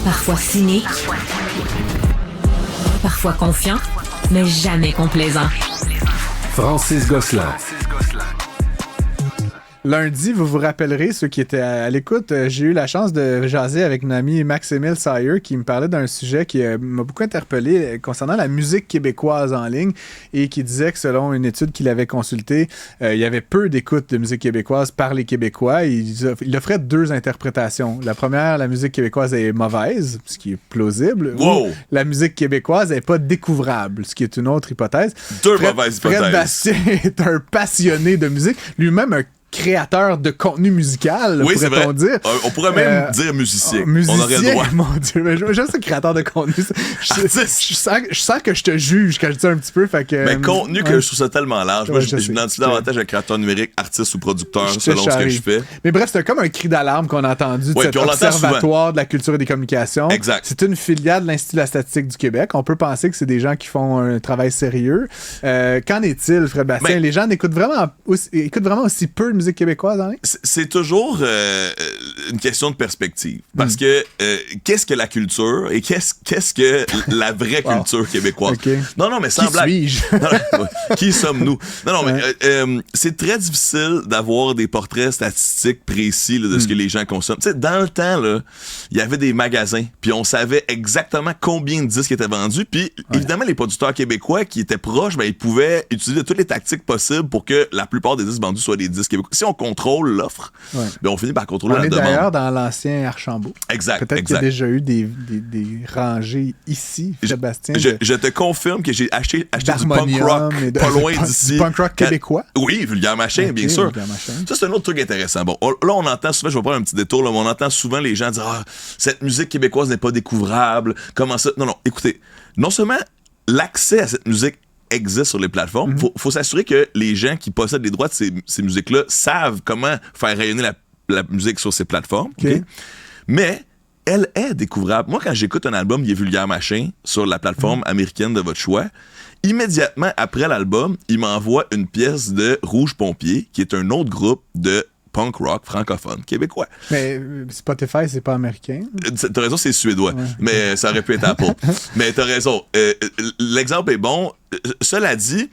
Parfois cynique, parfois confiant, mais jamais complaisant. Francis Gosselin. Lundi, vous vous rappellerez, ceux qui étaient à l'écoute, j'ai eu la chance de jaser avec mon ami Max-Émile Sayer qui me parlait d'un sujet qui m'a beaucoup interpellé concernant la musique québécoise en ligne et qui disait que selon une étude qu'il avait consultée, il y avait peu d'écoute de musique québécoise par les Québécois. Il offrait deux interprétations. La première, la musique québécoise est mauvaise, ce qui est plausible. Wow. Ou la musique québécoise n'est pas découvrable, ce qui est une autre hypothèse. Deux mauvaises hypothèses. Fred Bastien est un passionné de musique, lui-même un créateur de contenu musical, oui, pourrait-on dire. On pourrait même dire musicien. Musicien, on aurait le droit. Mon Dieu, mais j'aime ça, créateur de contenu. Je sens que je te juge quand je dis un petit peu. Fait que, mais contenu, que je trouve ça tellement large. Moi, je m'identifie davantage à créateur numérique, artiste ou producteur, selon ce que je fais. Mais bref, c'est comme un cri d'alarme qu'on a entendu de cet observatoire de la culture et des communications. Exact. C'est une filiale de l'Institut de la statistique du Québec. On peut penser que c'est des gens qui font un travail sérieux. Qu'en est-il, Fred Bastien? Les gens écoutent vraiment aussi peu de musique québécoise en ligne? C'est toujours une question de perspective. Parce que qu'est-ce que la culture et qu'est-ce que la vraie culture québécoise? Okay. Non, mais sans Qui blague. suis-je? Qui sommes-nous? Non, mais c'est très difficile d'avoir des portraits statistiques précis là, de ce que les gens consomment. Tu sais, dans le temps, là, il y avait des magasins, puis on savait exactement combien de disques étaient vendus, puis évidemment, les producteurs québécois qui étaient proches, ben, ils pouvaient utiliser toutes les tactiques possibles pour que la pluport des disques vendus soient des disques québécois. Si on contrôle l'offre, ben on finit par contrôler la demande. On est d'ailleurs dans l'ancien Archambault. Exact. Peut-être qu'il y a déjà eu des rangées ici, Sébastien. Je te confirme que j'ai acheté du punk rock pas loin d'ici. Du punk rock québécois? Oui, Vulgaire Machin, bien sûr. Ça, c'est un autre truc intéressant. Bon, là, on entend souvent, je vais prendre un petit détour, là, mais on entend souvent les gens dire « Ah, cette musique québécoise n'est pas découvrable. Comment ça? » Non, écoutez, non seulement l'accès à cette musique existe sur les plateformes, faut s'assurer que les gens qui possèdent les droits de ces musiques-là savent comment faire rayonner la musique sur ces plateformes. Okay? Mais elle est découvrable. Moi, quand j'écoute un album qui est Vulgaire Machin sur la plateforme américaine de votre choix, immédiatement après l'album, il m'envoie une pièce de Rouge Pompier, qui est un autre groupe de punk rock francophone québécois. Mais Spotify, c'est pas américain? T'as raison, c'est suédois. Ouais. Mais ça aurait pu être Apple. Mais t'as raison. L'exemple est bon. Cela dit,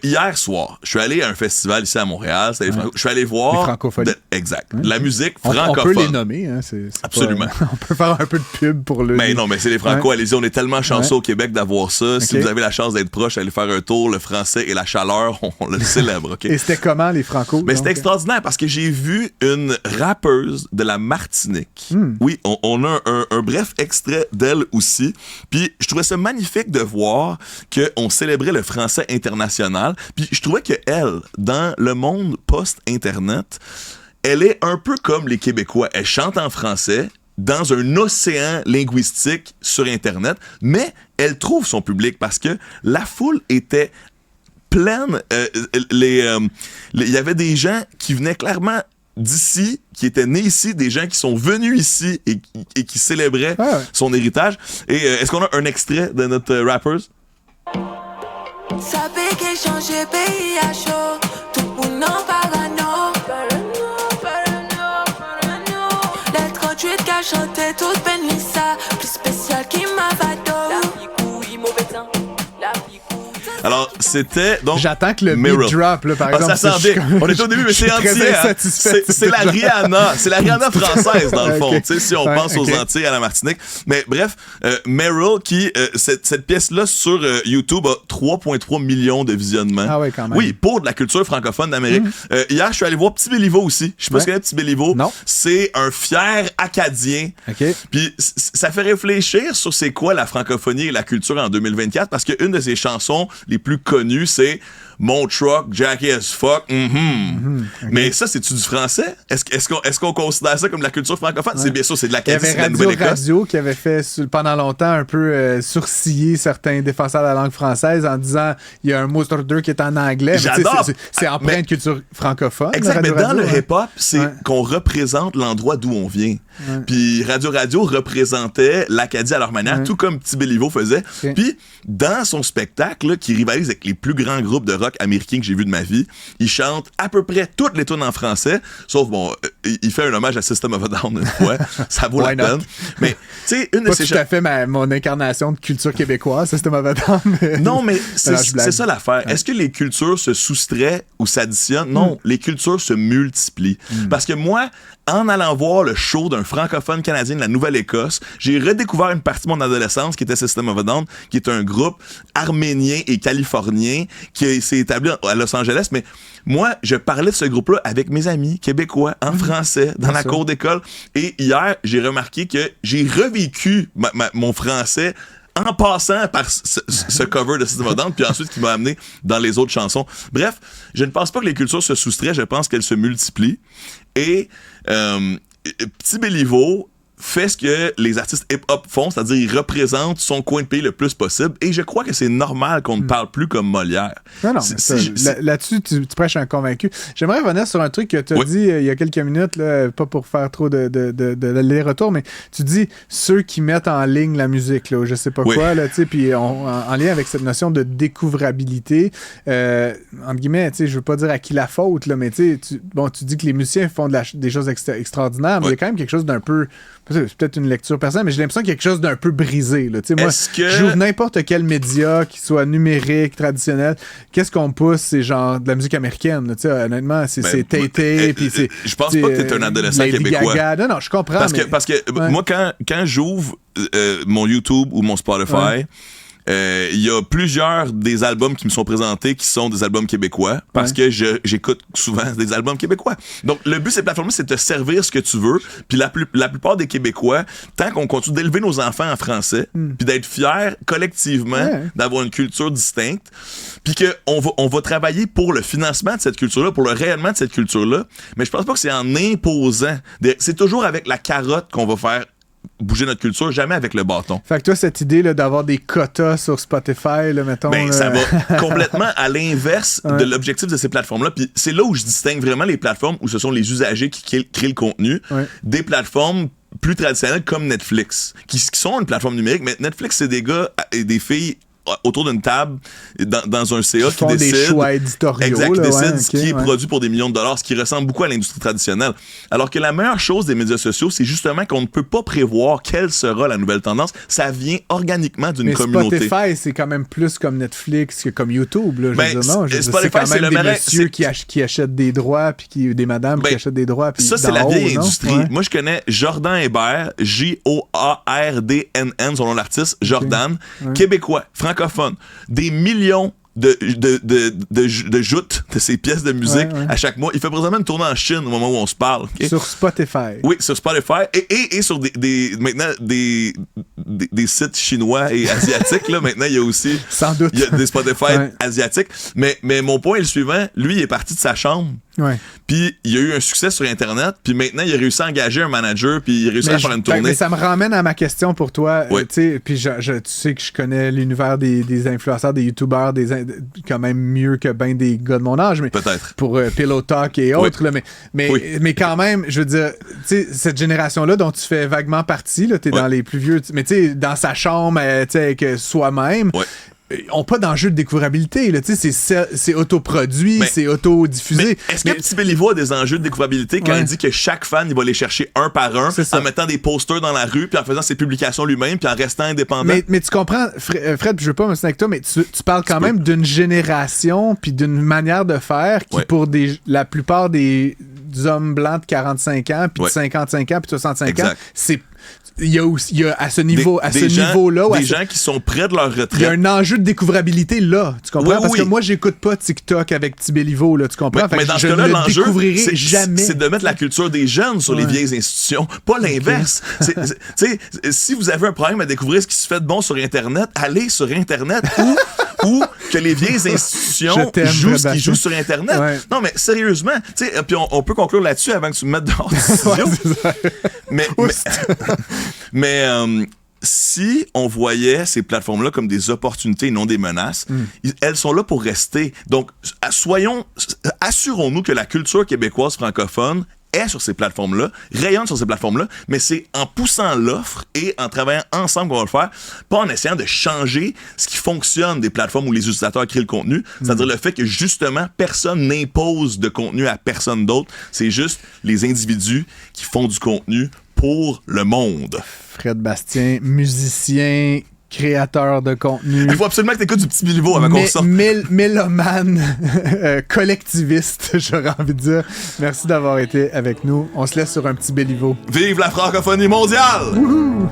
hier soir, je suis allé à un festival ici à Montréal. Je suis allé voir... Les francophonies. Exact. La musique francophone. On peut les nommer. Hein, absolument. On peut faire un peu de pub pour le... Mais non, mais c'est les Franco. Allez-y, on est tellement chanceux au Québec d'avoir ça. Si vous avez la chance d'être proche, allez faire un tour. Le français et la chaleur, on le célèbre. Okay? Et c'était comment, les Franco? Mais c'était extraordinaire parce que j'ai vu une rappeuse de la Martinique. Oui, on a un bref extrait d'elle aussi. Puis je trouvais ça magnifique de voir qu'on célébrait le français international. Puis je trouvais que elle, dans le monde post-internet, elle est un peu comme les Québécois. Elle chante en français dans un océan linguistique sur Internet, mais elle trouve son public parce que la foule était pleine. Il y avait des gens qui venaient clairement d'ici, qui étaient nés ici, des gens qui sont venus ici et qui célébraient son héritage. Et est-ce qu'on a un extrait de notre rappers? Ça fait que changer pays à chaud, tout le monde en parano. Les 38 qui a chanté toute Benissa, plus spécial qui m'a vado. La picouille, mauvais temps, la picouille. Alors, c'était donc. J'attends que le beat drop, là, par exemple. Ça s'en vient. On est au début, mais c'est entier. C'est la Rihanna. C'est la Rihanna française, dans le fond. Tu sais, si on pense aux Antilles, à la Martinique. Mais bref, Meryl, qui, cette pièce-là sur YouTube a 3,3 millions de visionnements. Ah oui, quand même. Oui, pour de la culture francophone d'Amérique. Hier, je suis allé voir Petit Béliveau aussi. Je sais pas ce qu'est Petit Béliveau. Non. C'est un fier Acadien. Puis ça fait réfléchir sur c'est quoi la francophonie et la culture en 2024, parce qu'une de ses chansons les plus connues, c'est Mon truck, Jackie as fuck. Mais ça, c'est-tu du français? Est-ce qu'on considère ça comme de la culture francophone? C'est bien sûr, c'est de l'Acadie, c'est de la Nouvelle-Écosse. Radio qui avait fait pendant longtemps un peu sourciller certains défenseurs de la langue française en disant il y a un mot sur deux qui est en anglais. J'adore! C'est empreint de culture francophone. Exact, mais dans le hip-hop, c'est qu'on représente l'endroit d'où on vient. Puis Radio représentait l'Acadie à leur manière, tout comme Petit Béliveau faisait. Puis dans son spectacle, qui rivalise avec les plus grands groupes de rock américain que j'ai vu de ma vie, il chante à peu près toutes les tunes en français, sauf, bon, il fait un hommage à System of a Down une fois, ça vaut la peine. Mais sais, une de Pas ces tout à fait mon incarnation de culture québécoise, ça c'était mauvais temps. Mais... Non, mais Alors, je blague. c'est ça l'affaire. Ouais. Est-ce que les cultures se soustraient ou s'additionnent? Non, les cultures se multiplient. Parce que moi, en allant voir le show d'un francophone canadien de la Nouvelle-Écosse, j'ai redécouvert une partie de mon adolescence qui était System of a Down, qui est un groupe arménien et californien qui s'est établi à Los Angeles. Mais moi, je parlais de ce groupe-là avec mes amis québécois, en français, dans la cour d'école. Et hier, j'ai remarqué que j'ai revécu mon français en passant par ce cover de System of a Down, puis ensuite qui m'a amené dans les autres chansons. Bref, je ne pense pas que les cultures se soustraient, je pense qu'elles se multiplient. Et Petit Béliveau fait ce que les artistes hip-hop font, c'est-à-dire ils représentent son coin de pays le plus possible, et je crois que c'est normal qu'on ne parle plus comme Molière. Non, là-dessus, tu prêches un convaincu. J'aimerais revenir sur un truc que tu as dit il y a quelques minutes, là, pas pour faire trop de les-retours, mais tu dis ceux qui mettent en ligne la musique, là, je sais pas quoi, là, puis en lien avec cette notion de découvrabilité, entre guillemets, je veux pas dire à qui la faute, là, mais tu dis que les musiciens font des choses extraordinaires, mais il y a quand même quelque chose d'un peu... C'est peut-être une lecture personnelle, mais j'ai l'impression qu'il y a quelque chose d'un peu brisé. Là. Moi, j'ouvre n'importe quel média, qu'il soit numérique, traditionnel. Qu'est-ce qu'on pousse? C'est genre de la musique américaine. Là, honnêtement, c'est Tay-Tay. Je pense pas que t'es un adolescent Lady québécois. Gaga. Non, je comprends. Parce que moi, quand j'ouvre mon YouTube ou mon Spotify... il y a plusieurs des albums qui me sont présentés qui sont des albums québécois parce que j'écoute souvent des albums québécois. Donc, le but de cette plateforme-là, c'est de te servir ce que tu veux. Puis la plupart des Québécois, tant qu'on continue d'élever nos enfants en français, puis d'être fiers collectivement d'avoir une culture distincte, puis qu'on va travailler pour le financement de cette culture-là, pour le rayonnement de cette culture-là, mais je pense pas que c'est en imposant. C'est toujours avec la carotte qu'on va faire bouger notre culture, jamais avec le bâton. Fait que toi, cette idée là, d'avoir des quotas sur Spotify, là, mettons... ça va complètement à l'inverse de l'objectif de ces plateformes-là. Puis c'est là où je distingue vraiment les plateformes où ce sont les usagers qui créent le contenu des plateformes plus traditionnelles comme Netflix, qui sont une plateforme numérique, mais Netflix, c'est des gars et des filles autour d'une table dans un CA qui décide des choix éditoriaux, qui décide ce qui est ouais. produit pour des millions de dollars, ce qui ressemble beaucoup à l'industrie traditionnelle. Alors que la meilleure chose des médias sociaux, c'est justement qu'on ne peut pas prévoir quelle sera la nouvelle tendance. Ça vient organiquement d'une communauté. Spotify, c'est quand même plus comme Netflix que comme YouTube. Là, Spotify, c'est quand même des messieurs qui achètent des droits, puis des madames qui achètent des droits. Puis ça, c'est la vieille industrie. Ouais. Moi, je connais Jordan Hébert, J-O-A-R-D-N-N, son nom l'artiste, Jordan, québécois, francophone, des millions de joutes de ses pièces de musique à chaque mois. Il fait présentement une tournée en Chine au moment où on se parle. Okay? Sur Spotify. Oui, sur Spotify et sur maintenant des sites chinois et asiatiques. Là, maintenant, il y a aussi sans doute. Il y a des Spotify asiatiques. Mais mon point est le suivant. Lui, il est parti de sa chambre. Ouais. Puis il a eu un succès sur Internet, puis maintenant il a réussi à engager un manager, puis il a réussi à faire une tournée. Mais ça me ramène à ma question pour toi. Puis tu sais que je connais l'univers des influenceurs, des youtubeurs, quand même mieux que ben des gars de mon âge, mais peut-être pour Pillow Talk et autres. Là, mais quand même, je veux dire, tu sais, cette génération-là dont tu fais vaguement partie, là, t'es dans les plus vieux, mais tu sais, dans sa chambre, tu sais, avec soi-même. Ont pas d'enjeu de découvrabilité. Là. C'est autoproduit, c'est autodiffusé. Est-ce que Petit Béliveau a des enjeux de découvrabilité quand il dit que chaque fan, il va les chercher un par un en mettant des posters dans la rue, puis en faisant ses publications lui-même, puis en restant indépendant? Mais tu comprends, Fred, je veux pas me avec toi, mais tu parles quand même d'une génération puis d'une manière de faire qui, pour la plupart des hommes blancs de 45 ans, puis de 55 ans, puis de 65 ans, c'est... Il y a à ce niveau-là... Des gens qui sont près de leur retraite. Il y a un enjeu de découvrabilité là, tu comprends? Parce que moi, j'écoute pas TikTok avec Petit Béliveau, là, tu comprends? Mais dans ce cas-là, l'enjeu, jamais. C'est de mettre la culture des jeunes sur les vieilles institutions, pas l'inverse. Si vous avez un problème à découvrir ce qui se fait de bon sur Internet, allez sur Internet ou que les vieilles institutions jouent ce qu'ils jouent sur Internet. Ouais. Non, mais sérieusement, puis on peut conclure là-dessus avant que tu me mettes dehors du studio. Mais si on voyait ces plateformes-là comme des opportunités et non des menaces, elles sont là pour rester. Donc, assurons-nous que la culture québécoise francophone est sur ces plateformes-là, rayonne sur ces plateformes-là, mais c'est en poussant l'offre et en travaillant ensemble qu'on va le faire, pas en essayant de changer ce qui fonctionne des plateformes où les utilisateurs créent le contenu, c'est-à-dire le fait que justement, personne n'impose de contenu à personne d'autre, c'est juste les individus qui font du contenu pour le monde. Fred Bastien, musicien, créateur de contenu. Il faut absolument que t'écoutes du Petit Béliveau avant qu'on sorte. Mélomane, collectiviste, j'aurais envie de dire. Merci d'avoir été avec nous. On se laisse sur un petit Béliveau. Vive la francophonie mondiale! Wouhou!